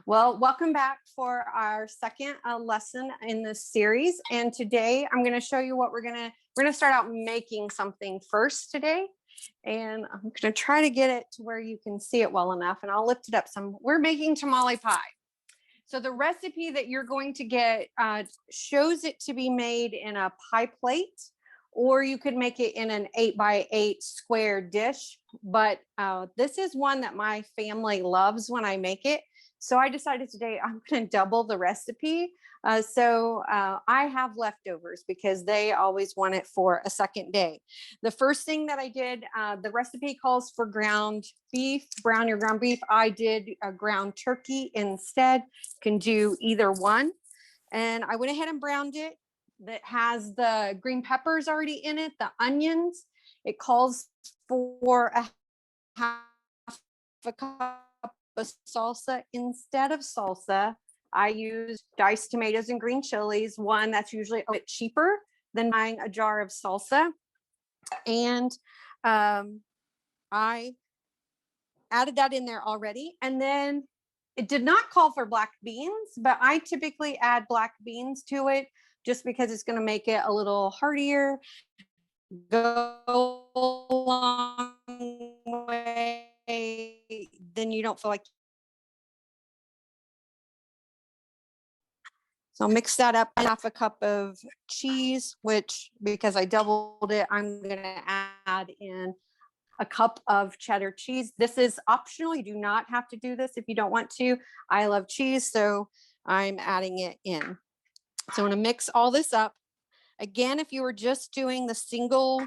Well, welcome back for our second lesson in this series. And today I'm going to show you what we're going to start out making something first today. And I'm going to try to get it to where you can see it well enough, and I'll lift it up some. We're making tamale pie. So the recipe that you're going to get shows it to be made in a pie plate, or you could make it in an 8x8 square dish. But this is one that my family loves when I make it. So I decided today I'm going to double the recipe. I have leftovers because they always want it for a second day. The first thing that I did, the recipe calls for ground beef, brown your ground beef. I did a ground turkey instead. Can do either one. And I went ahead and browned it. That has the green peppers already in it, the onions. It calls for a half a cup of salsa. Instead of salsa, I use diced tomatoes and green chilies. One that's usually a bit cheaper than buying a jar of salsa. And I added that in there already. And then it did not call for black beans, but I typically add black beans to it just because it's going to make it a little heartier, go a long way. Then you don't feel like. So I'll mix that up. Half a cup of cheese, which because I doubled it, I'm going to add in a cup of cheddar cheese. This is optional. You do not have to do this if you don't want to. I love cheese, so I'm adding it in. So I'm going to mix all this up. Again, if you were just doing the single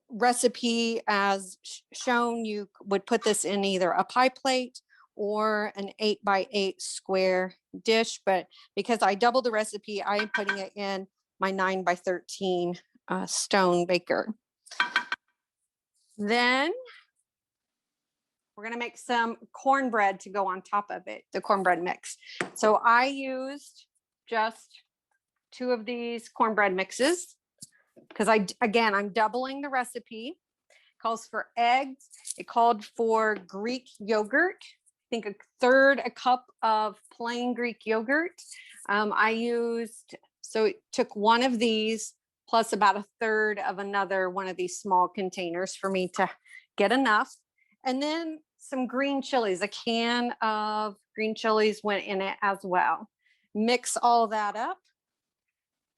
recipe as shown, you would put this in either a pie plate or an 8x8 square dish. But because I doubled the recipe, I am putting it in my 9x13 stone baker. Then we're going to make some cornbread to go on top of it, the cornbread mix. So I used just 2 of these cornbread mixes because I'm doubling the recipe. It calls for eggs. It called for Greek yogurt. I think a third a cup of plain Greek yogurt. So it took one of these plus about a third of another one of these small containers for me to get enough. And then some green chilies, a can of green chilies went in it as well. Mix all that up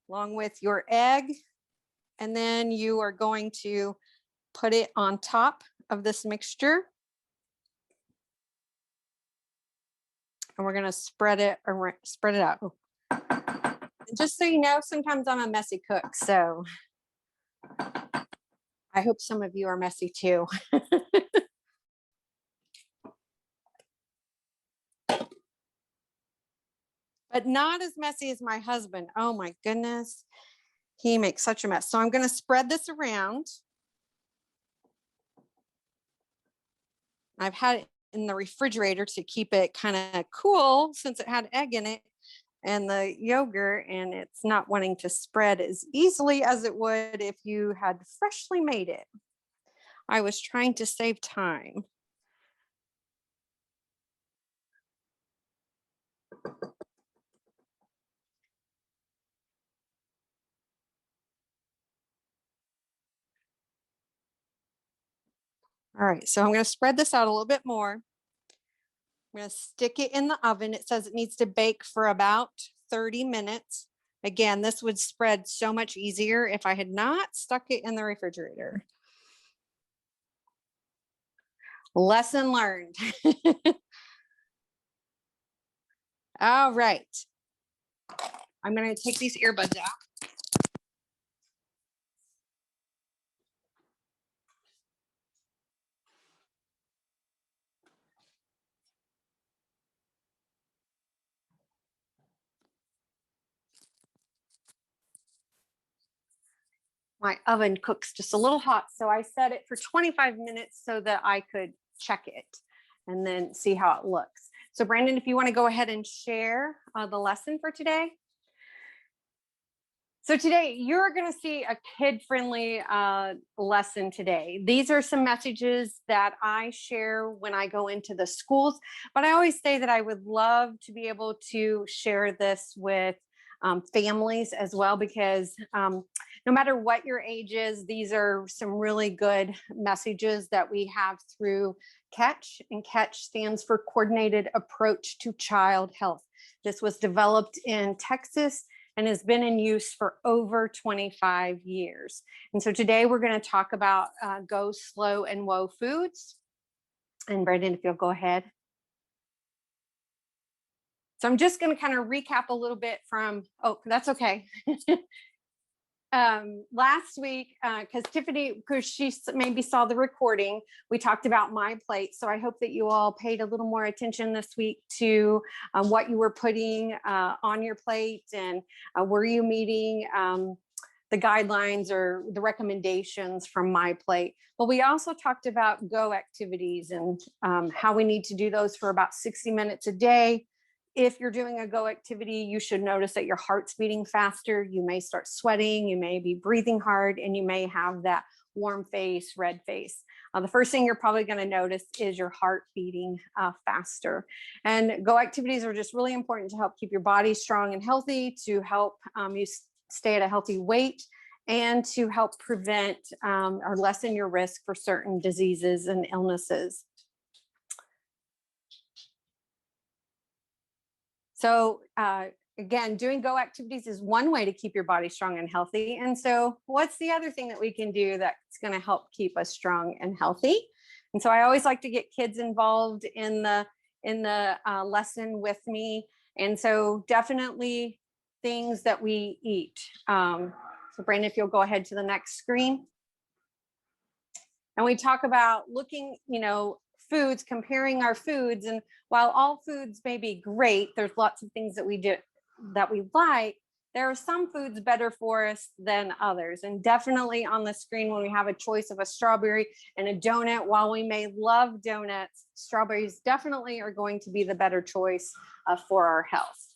along with your egg. And then you are going to put it on top of this mixture. And we're going to spread it out. And just so you know, sometimes I'm a messy cook, so I hope some of you are messy too. But not as messy as my husband. Oh my goodness. He makes such a mess. So I'm going to spread this around. I've had it in the refrigerator to keep it kind of cool since it had egg in it and the yogurt, and it's not wanting to spread as easily as it would if you had freshly made it. I was trying to save time. All right, so I'm going to spread this out a little bit more. I'm going to stick it in the oven. It says it needs to bake for about 30 minutes. Again, this would spread so much easier if I had not stuck it in the refrigerator. Lesson learned. All right. I'm going to take these earbuds out. My oven cooks just a little hot, so I set it for 25 minutes so that I could check it and then see how it looks. So Brandon, if you want to go ahead and share the lesson for today. So today you're going to see a kid-friendly lesson today. These are some messages that I share when I go into the schools, but I always say that I would love to be able to share this with families as well, because no matter what your age is, these are some really good messages that we have through CATCH, and CATCH stands for Coordinated Approach to Child Health. This was developed in Texas and has been in use for over 25 years. And so today we're going to talk about Go Slow and Woe Foods. And Brandon, if you'll go ahead. So I'm just going to kind of recap a little bit from, oh, that's okay. Last week, because Tiffany, because she maybe saw the recording, we talked about my plate. So I hope that you all paid a little more attention this week to what you were putting on your plate, and were you meeting the guidelines or the recommendations from my plate. But we also talked about go activities and how we need to do those for about 60 minutes a day. If you're doing a go activity, you should notice that your heart's beating faster. You may start sweating, you may be breathing hard, and you may have that warm face, red face. The first thing you're probably going to notice is your heart beating faster. And go activities are just really important to help keep your body strong and healthy, to help you stay at a healthy weight, and to help prevent or lessen your risk for certain diseases and illnesses. So again, doing go activities is one way to keep your body strong and healthy. And so what's the other thing that we can do that's going to help keep us strong and healthy? And so I always like to get kids involved in the lesson with me. And so definitely things that we eat. So Brandon, if you'll go ahead to the next screen. And we talk about looking, foods, comparing our foods. And while all foods may be great, there's lots of things that we do that we like. There are some foods better for us than others. And definitely on the screen, when we have a choice of a strawberry and a donut, while we may love donuts, strawberries definitely are going to be the better choice for our health.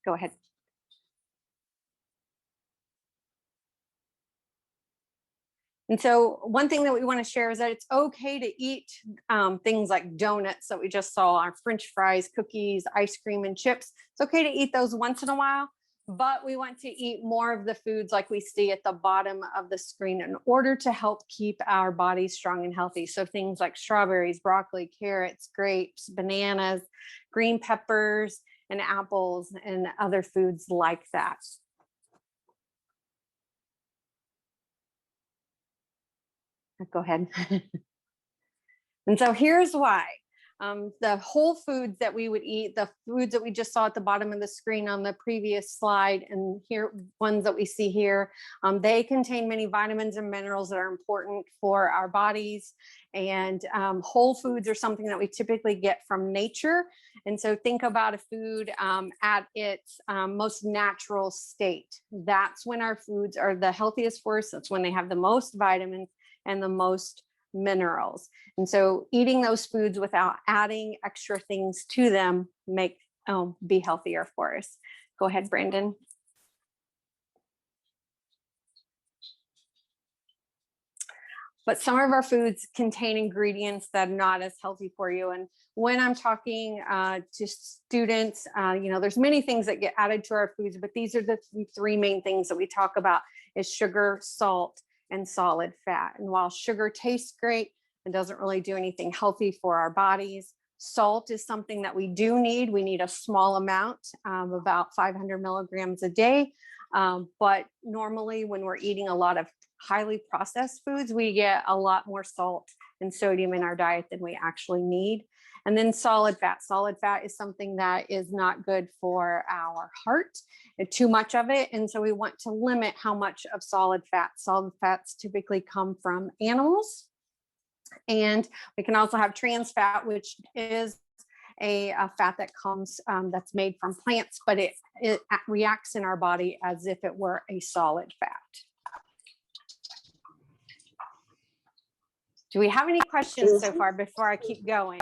Go ahead. And so one thing that we want to share is that it's okay to eat things like donuts that we just saw, our French fries, cookies, ice cream, and chips. It's okay to eat those once in a while, but we want to eat more of the foods like we see at the bottom of the screen in order to help keep our bodies strong and healthy. So things like strawberries, broccoli, carrots, grapes, bananas, green peppers, and apples, and other foods like that. Go ahead. And so here's why. The whole foods that we would eat, the foods that we just saw at the bottom of the screen on the previous slide, and here ones that we see here, they contain many vitamins and minerals that are important for our bodies. And whole foods are something that we typically get from nature. And so think about a food at its most natural state. That's when our foods are the healthiest for us. That's when they have the most vitamins and the most minerals. And so eating those foods without adding extra things to them be healthier for us. Go ahead, Brandon. But some of our foods contain ingredients that are not as healthy for you. And when I'm talking to students, there's many things that get added to our foods, but these are the three main things that we talk about is sugar, salt, and solid fat. And while sugar tastes great, it doesn't really do anything healthy for our bodies. Salt is something that we do need. We need a small amount, about 500 milligrams a day. But normally when we're eating a lot of highly processed foods, we get a lot more salt and sodium in our diet than we actually need. And then solid fat. Solid fat is something that is not good for our heart, too much of it. And so we want to limit how much of solid fat. Solid fats typically come from animals. And we can also have trans fat, which is a fat that comes, that's made from plants, but it reacts in our body as if it were a solid fat. Do we have any questions so far before I keep going?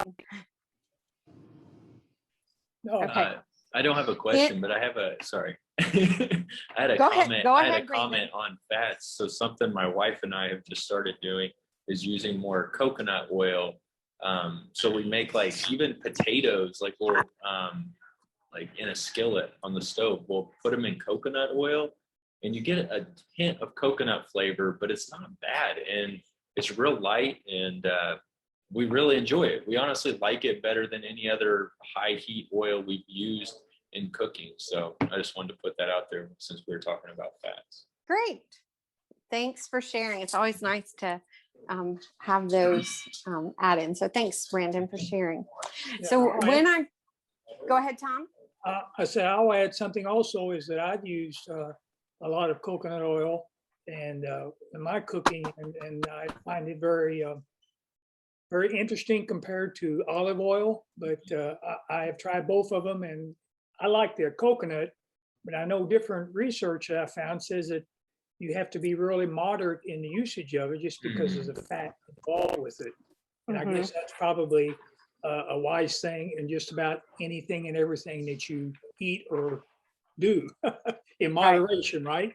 No. Okay. I don't have a question, but I have a, sorry. I had a Go comment. ahead. Go I had ahead, a Brandon. comment on fats. So something my wife and I have just started doing is using more coconut oil. So we make like even potatoes, like we'll like in a skillet on the stove, we'll put them in coconut oil, and you get a hint of coconut flavor, but it's not bad, and it's real light, and we really enjoy it. We honestly like it better than any other high heat oil we've used in cooking. So I just wanted to put that out there since we were talking about fats. Great. Thanks for sharing. It's always nice to have those add in. So thanks, Brandon, for sharing. Yeah, So go ahead, Tom. I say I'll add something also is that I've used a lot of coconut oil and in my cooking, and I find it very interesting compared to olive oil. But I have tried both of them, and I like the coconut. But I know different research that I found says that you have to be really moderate in the usage of it, just because of the fat involved with it. And I guess that's probably a wise thing in just about anything and everything that you eat or do in moderation, right?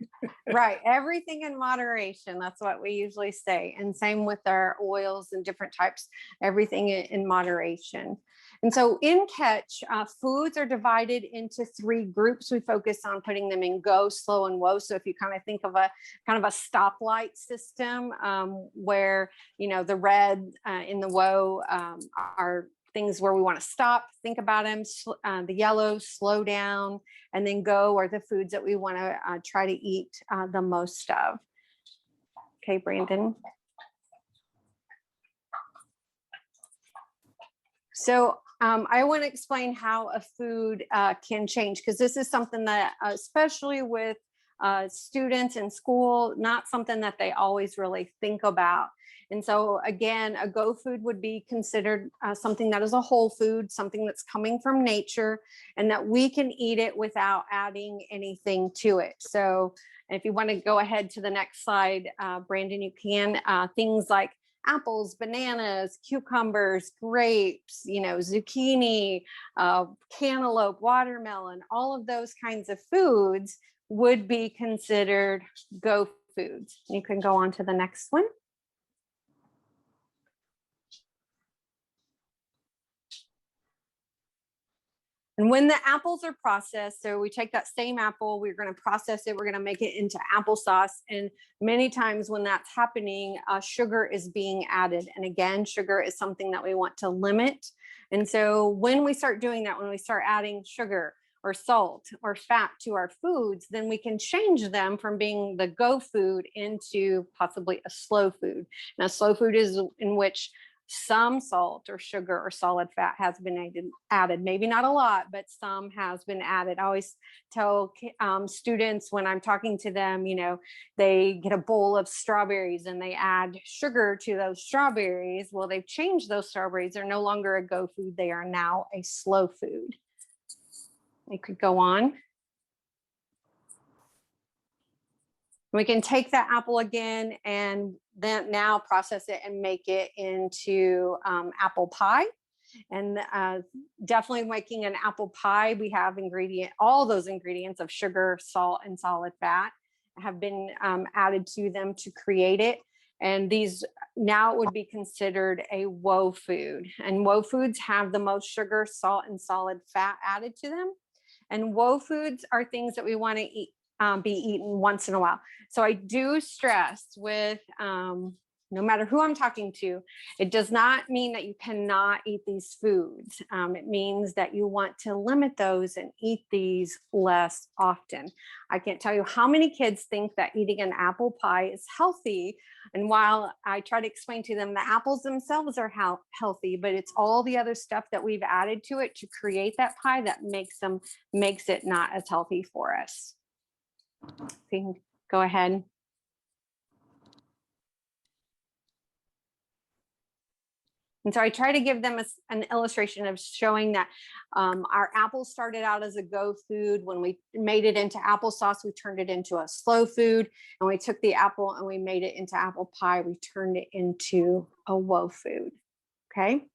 Right. Everything in moderation. That's what we usually say. And same with our oils and different types, everything in moderation. And so in Catch, foods are divided into 3 groups. We focus on putting them in go, slow, and woe. So if you kind of think of a stoplight system where, the red in the woe are things where we want to stop, think about them, the yellow, slow down, and then go are the foods that we want to try to eat the most of. Okay, Brandon. So I want to explain how a food can change, because this is something that, especially with students in school, not something that they always really think about. And so again, a go food would be considered something that is a whole food, something that's coming from nature, and that we can eat it without adding anything to it. So if you want to go ahead to the next slide, Brandon, you can. Things like apples, bananas, cucumbers, grapes, zucchini, cantaloupe, watermelon, all of those kinds of foods would be considered go foods. You can go on to the next one. And when the apples are processed, so we take that same apple, we're going to process it, we're going to make it into applesauce. And many times when that's happening, sugar is being added. And again, sugar is something that we want to limit. And so when we start doing that, when we start adding sugar or salt or fat to our foods, then we can change them from being the go food into possibly a slow food. Now, slow food is in which some salt or sugar or solid fat has been added, maybe not a lot, but some has been added. I always tell students when I'm talking to them, they get a bowl of strawberries and they add sugar to those strawberries. Well, they've changed those strawberries. They're no longer a go food. They are now a slow food. We could go on. We can take that apple again and then now process it and make it into apple pie. And definitely making an apple pie, we have all those ingredients of sugar, salt, and solid fat have been added to them to create it. And these now would be considered a woe food. And woe foods have the most sugar, salt, and solid fat added to them. And woe foods are things that we want to eat. Be eaten once in a while. So I do stress with no matter who I'm talking to, it does not mean that you cannot eat these foods. It means that you want to limit those and eat these less often. I can't tell you how many kids think that eating an apple pie is healthy. And while I try to explain to them the apples themselves are healthy, but it's all the other stuff that we've added to it to create that pie that makes it not as healthy for us. So go ahead. And so I try to give them an illustration of showing that our apples started out as a go food. When we made it into applesauce, we turned it into a slow food. And we took the apple and we made it into apple pie. We turned it into a woe food. Okay.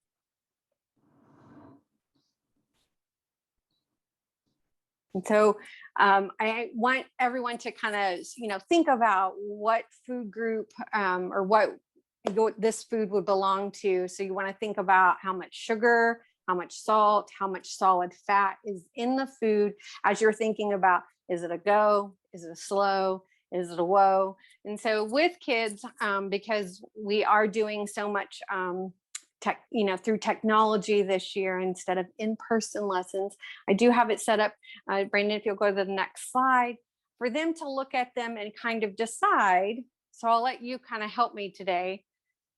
And so I want everyone to kind of, think about what food group or what this food would belong to. So you want to think about how much sugar, how much salt, how much solid fat is in the food as you're thinking about, is it a go? Is it a slow? Is it a whoa? And so with kids, because we are doing so much through technology this year instead of in-person lessons, I do have it set up, Brandon, if you'll go to the next slide, for them to look at them and kind of decide. So I'll let you kind of help me today.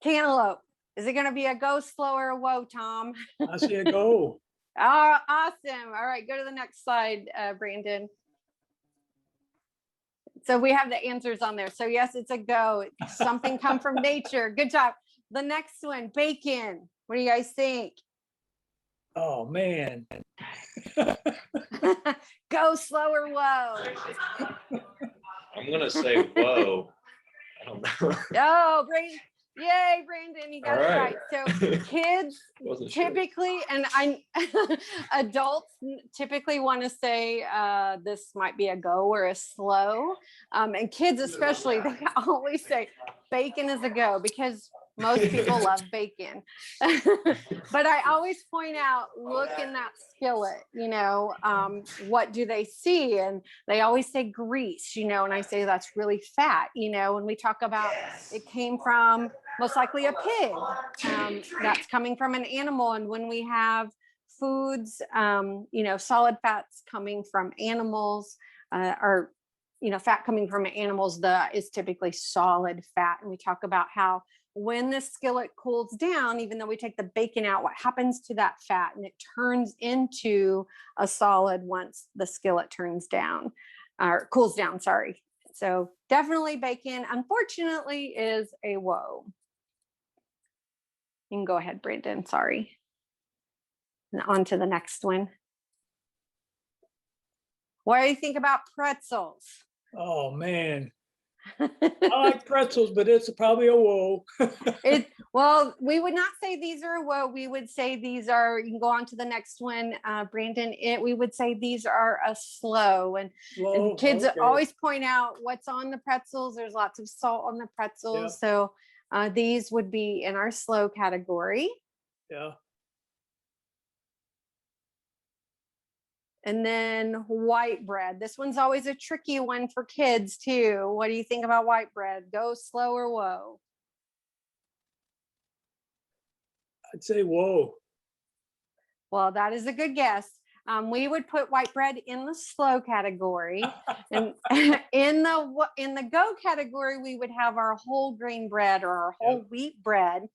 Cantaloupe, is it going to be a go, slow, or a whoa, Tom? I see a go. Oh, awesome. All right, go to the next slide, Brandon. So we have the answers on there. So yes, it's a go. Something come from nature. Good job. The next one, bacon. What do you guys think? Oh, man. Go, slow, or whoa? I'm gonna say whoa. I don't know. Oh, Brandon. Yay, Brandon, you got it right. So kids typically, and adults typically want to say this might be a go or a slow. And kids especially, they always say bacon is a go because most people love bacon. But I always point out, look in that skillet, what do they see? And they always say grease, and I say that's really fat, when we talk about it came from most likely a pig, that's coming from an animal. And when we have foods, solid fats coming from animals, or fat coming from animals, is typically solid fat. And we talk about how when the skillet cools down, even though we take the bacon out, what happens to that fat? And it turns into a solid once the skillet turns down or cools down, sorry. So definitely bacon, unfortunately, is a whoa. You can go ahead, Brandon, sorry. And on to the next one. What do you think about pretzels? Oh, man. I like pretzels, but it's probably a whoa. Well, we would not say these are a whoa. We would say these are, you can go on to the next one, Brandon. We would say these are a slow. And kids always point out what's on the pretzels. There's lots of salt on the pretzels. Yep. So these would be in our slow category. Yeah. And then white bread. This one's always a tricky one for kids too. What do you think about white bread? Go, slow, or whoa? I'd say whoa. Well, that is a good guess. We would put white bread in the slow category, and in the go category, we would have our whole grain bread or our whole wheat bread.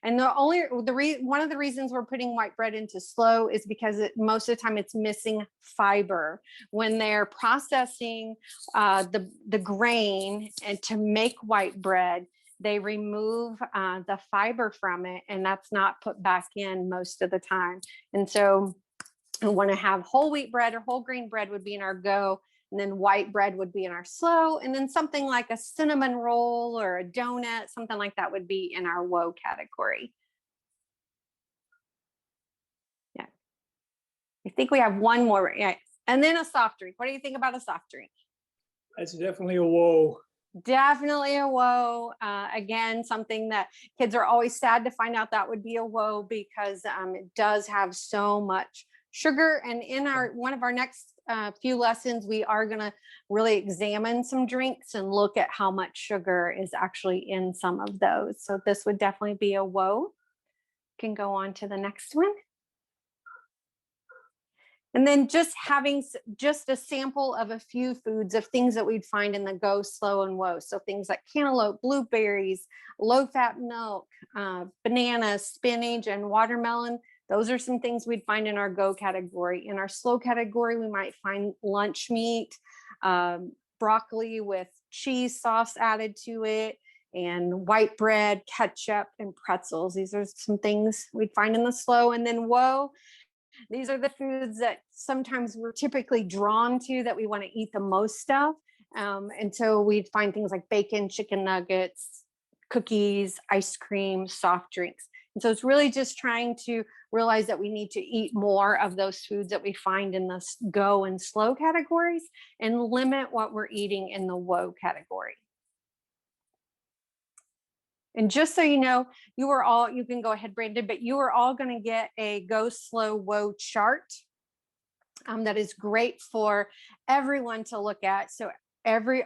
And one of the reasons we're putting white bread into slow is because most of the time it's missing fiber. When they're processing the grain and to make white bread, they remove the fiber from it, and that's not put back in most of the time. And so we want to have whole wheat bread or whole grain bread would be in our go, and then white bread would be in our slow, and then something like a cinnamon roll or a donut, something like that would be in our whoa category. Yeah. I think we have one more. Yeah. And then a soft drink. What do you think about a soft drink? That's definitely a whoa. Definitely a whoa. Again, something that kids are always sad to find out that would be a whoa because it does have so much sugar. And in one of our next few lessons, we are going to really examine some drinks and look at how much sugar is actually in some of those. So this would definitely be a whoa. Can go on to the next one. And then just having just a sample of a few foods of things that we'd find in the go, slow, and whoa. So things like cantaloupe, blueberries, low-fat milk, bananas, spinach, and watermelon. Those are some things we'd find in our go category. In our slow category, we might find lunch meat, broccoli with cheese sauce added to it, and white bread, ketchup, and pretzels. These are some things we'd find in the slow. And then whoa, these are the foods that sometimes we're typically drawn to that we want to eat the most of. And so we'd find things like bacon, chicken nuggets, cookies, ice cream, soft drinks. And so it's really just trying to realize that we need to eat more of those foods that we find in the go and slow categories and limit what we're eating in the woe category. And just so you know, you can go ahead, Brandon, but you are all going to get a go slow woe chart that is great for everyone to look at. So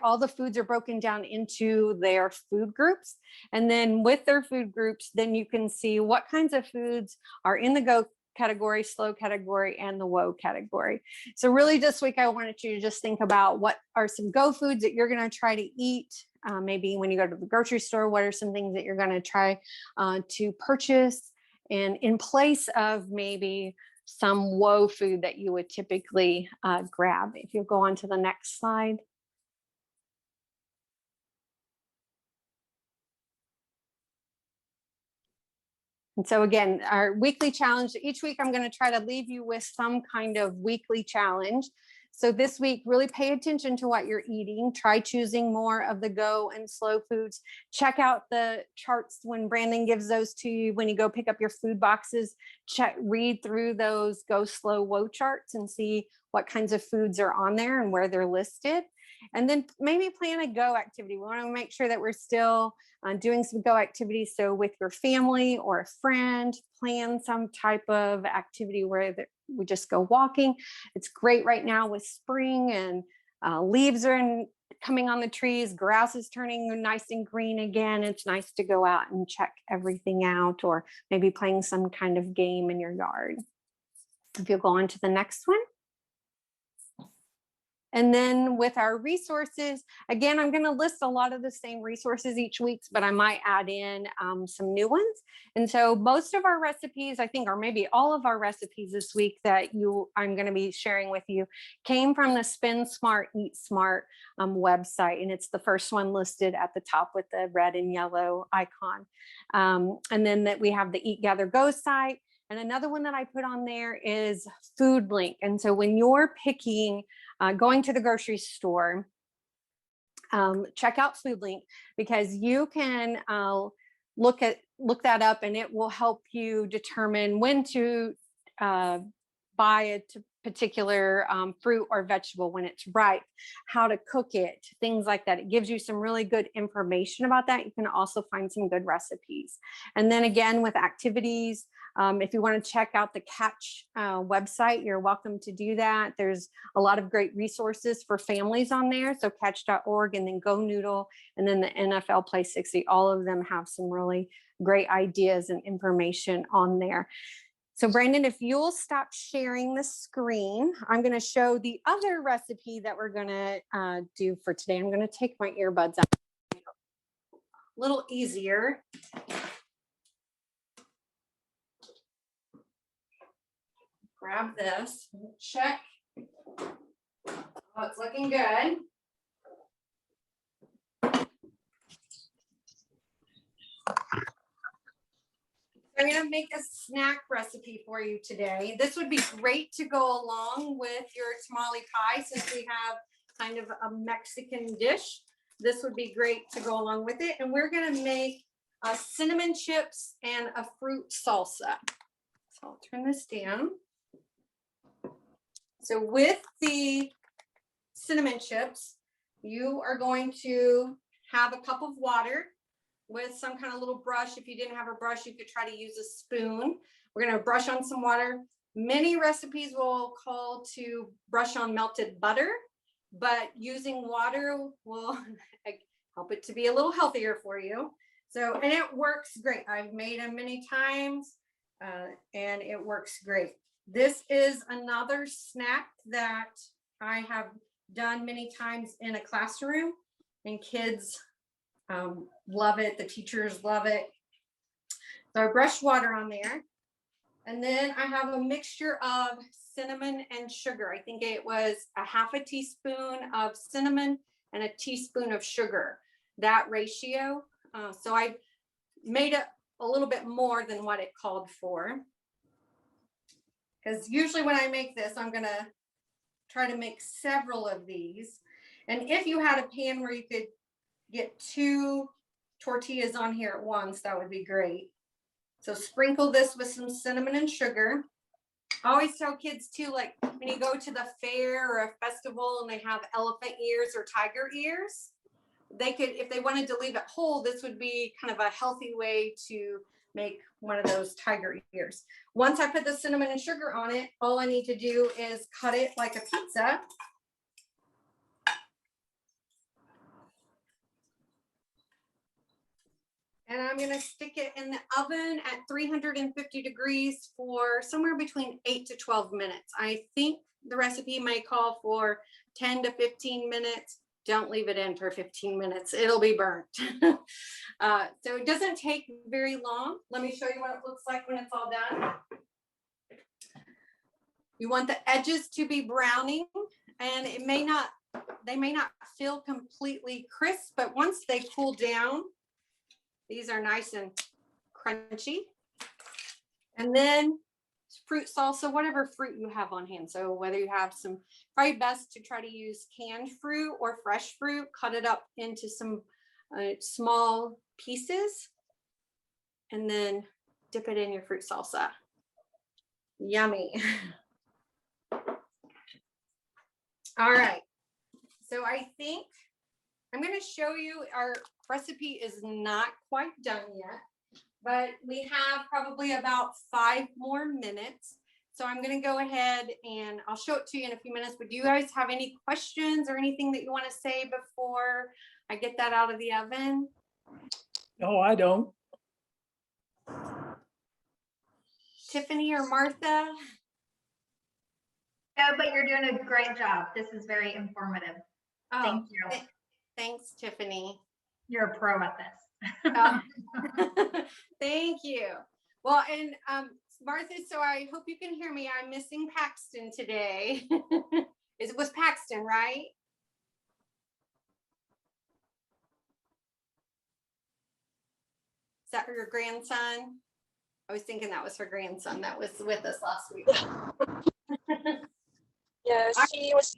all the foods are broken down into their food groups. And then with their food groups, then you can see what kinds of foods are in the go category, slow category, and the woe category. So really this week, I wanted you to just think about what are some go foods that you're going to try to eat. Maybe when you go to the grocery store, what are some things that you're going to try to purchase? And in place of maybe some woe food that you would typically grab. If you go on to the next slide. And so again, our weekly challenge, each week I'm going to try to leave you with some kind of weekly challenge. So this week, really pay attention to what you're eating. Try choosing more of the go and slow foods. Check out the charts when Brandon gives those to you. When you go pick up your food boxes, read through those go slow woe charts and see what kinds of foods are on there and where they're listed. And then maybe plan a go activity. We want to make sure that we're still doing some go activities. So with your family or a friend, plan some type of activity where we just go walking. It's great right now with spring and leaves are coming on the trees. Grass is turning nice and green again. It's nice to go out and check everything out, or maybe playing some kind of game in your yard. If you'll go on to the next one. And then with our resources, again, I'm going to list a lot of the same resources each week, but I might add in some new ones. And so most of our recipes, I think, or maybe all of our recipes this week that I'm going to be sharing with you came from the Spend Smart, Eat Smart website. And it's the first one listed at the top with the red and yellow icon. And then that we have the Eat, Gather, Go site. And another one that I put on there is Food Link. And so when you're picking, going to the grocery store, check out Food Link, because you can look that up and it will help you determine when to buy a particular fruit or vegetable when it's ripe, how to cook it, things like that. It gives you some really good information about that. You can also find some good recipes. And then again, with activities, if you want to check out the Catch website, you're welcome to do that. There's a lot of great resources for families on there. So catch.org, and then Go Noodle, and then the NFL Play 60. All of them have some really great ideas and information on there. So Brandon, if you'll stop sharing the screen, I'm going to show the other recipe that we're going to do for today. I'm going to take my earbuds out. A little easier. Grab this, check. Oh, it's looking good. I'm going to make a snack recipe for you today. This would be great to go along with your tamale pie, since we have kind of a Mexican dish. This would be great to go along with it. And we're going to make cinnamon chips and a fruit salsa. So I'll turn this down. So with the cinnamon chips, you are going to have a cup of water with some kind of little brush. If you didn't have a brush, you could try to use a spoon. We're going to brush on some water. Many recipes will call to brush on melted butter, but using water will help it to be a little healthier for you. So, and it works great. I've made them many times and it works great. This is another snack that I have done many times in a classroom, and kids love it. The teachers love it. So I brushed water on there. And then I have a mixture of cinnamon and sugar. I think it was a half a teaspoon of cinnamon and a teaspoon of sugar, that ratio. So I made it a little bit more than what it called for. Because usually when I make this, I'm going to try to make several of these. And if you had a pan where you could get 2 tortillas on here at once, that would be great. So sprinkle this with some cinnamon and sugar. I always tell kids too, like when you go to the fair or a festival and they have elephant ears or tiger ears, they could, if they wanted to leave it whole, this would be kind of a healthy way to make one of those tiger ears. Once I put the cinnamon and sugar on it, all I need to do is cut it like a pizza. And I'm going to stick it in the oven at 350 degrees for somewhere between 8 to 12 minutes. I think the recipe may call for 10 to 15 minutes. Don't leave it in for 15 minutes. It'll be burnt. So it doesn't take very long. Let me show you what it looks like when it's all done. You want the edges to be browning, and they may not feel completely crisp, but once they cool down, these are nice and crunchy. And then fruit salsa, whatever fruit you have on hand. So whether you have some, probably best to try to use canned fruit or fresh fruit, cut it up into some small pieces, and then dip it in your fruit salsa. Yummy. All right. So I think I'm going to show you, our recipe is not quite done yet, but we have probably about 5 more minutes. So I'm going to go ahead and I'll show it to you in a few minutes. But do you guys have any questions or anything that you want to say before I get that out of the oven? No, I don't. Tiffany or Martha? No, but you're doing a great job. This is very informative. Oh, Thank you. Thanks, Tiffany. You're a pro at this. Thank you. Well, and Martha, so I hope you can hear me. I'm missing Paxton today. It was Paxton, right? Is that her grandson? I was thinking that was her grandson that was with us last week. Yes, he was.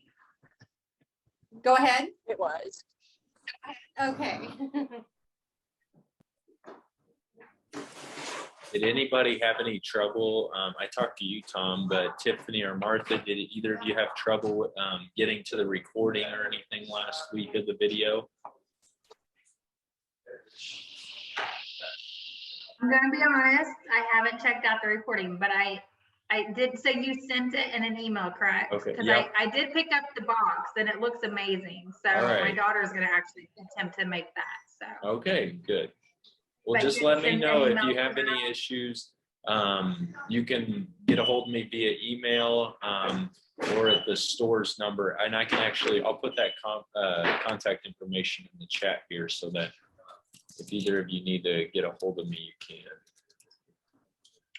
Go ahead. It was. Okay. Did anybody have any trouble? I talked to you, Tom, but Tiffany or Martha, did either of you have trouble getting to the recording or anything last week of the video? I'm going to be honest. I haven't checked out the recording, but I did say you sent it in an email, correct? Okay, Because yep. I did pick up the box and it looks amazing. So All right. my daughter is going to actually attempt to make that. So Okay, good. Well, But just you let me send know an if you email have for any that? issues. You can get a hold of me via email or at the store's number. And I can actually, I'll put that contact information in the chat here so that if either of you need to get a hold of me, you can.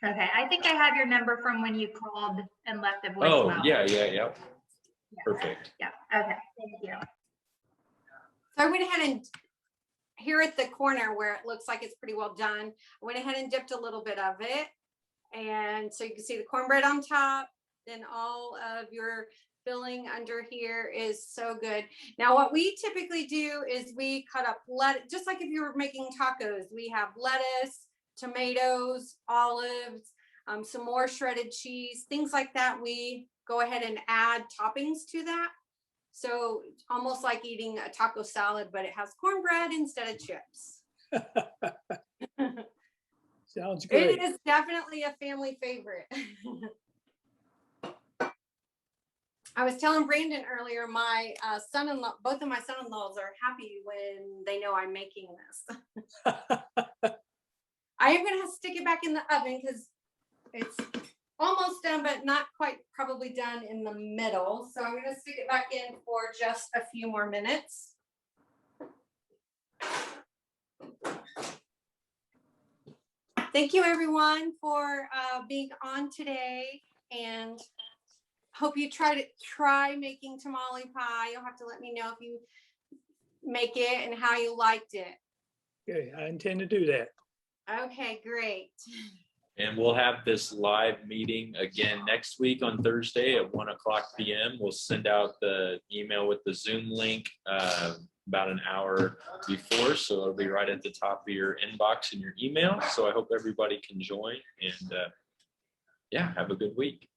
okay, I think I have your number from when you called and left a voicemail. Oh, yeah. Perfect. Yeah. Okay. Thank you. So I went ahead and here at the corner where it looks like it's pretty well done, I went ahead and dipped a little bit of it. And so you can see the cornbread on top, then all of your filling under here is so good. Now, what we typically do is we cut up lettuce, just like if you were making tacos, we have lettuce, tomatoes, olives, some more shredded cheese, things like that. We go ahead and add toppings to that. So it's almost like eating a taco salad, but it has cornbread instead of chips. Sounds great. It is definitely a family favorite. I was telling Brandon earlier, my son-in-law, both of my son-in-laws are happy when they know I'm making this. I am going to stick it back in the oven because it's almost done, but not quite probably done in the middle. So I'm going to stick it back in for just a few more minutes. Thank you everyone for being on today, and hope you try making tamale pie. You'll have to let me know if you make it and how you liked it. Okay, I intend to do that. Okay, great. And we'll have this live meeting again next week on Thursday at 1:00 p.m. We'll send out the email with the Zoom link about an hour before. So it'll be right at the top of your inbox in your email. So I hope everybody can join and yeah, have a good week.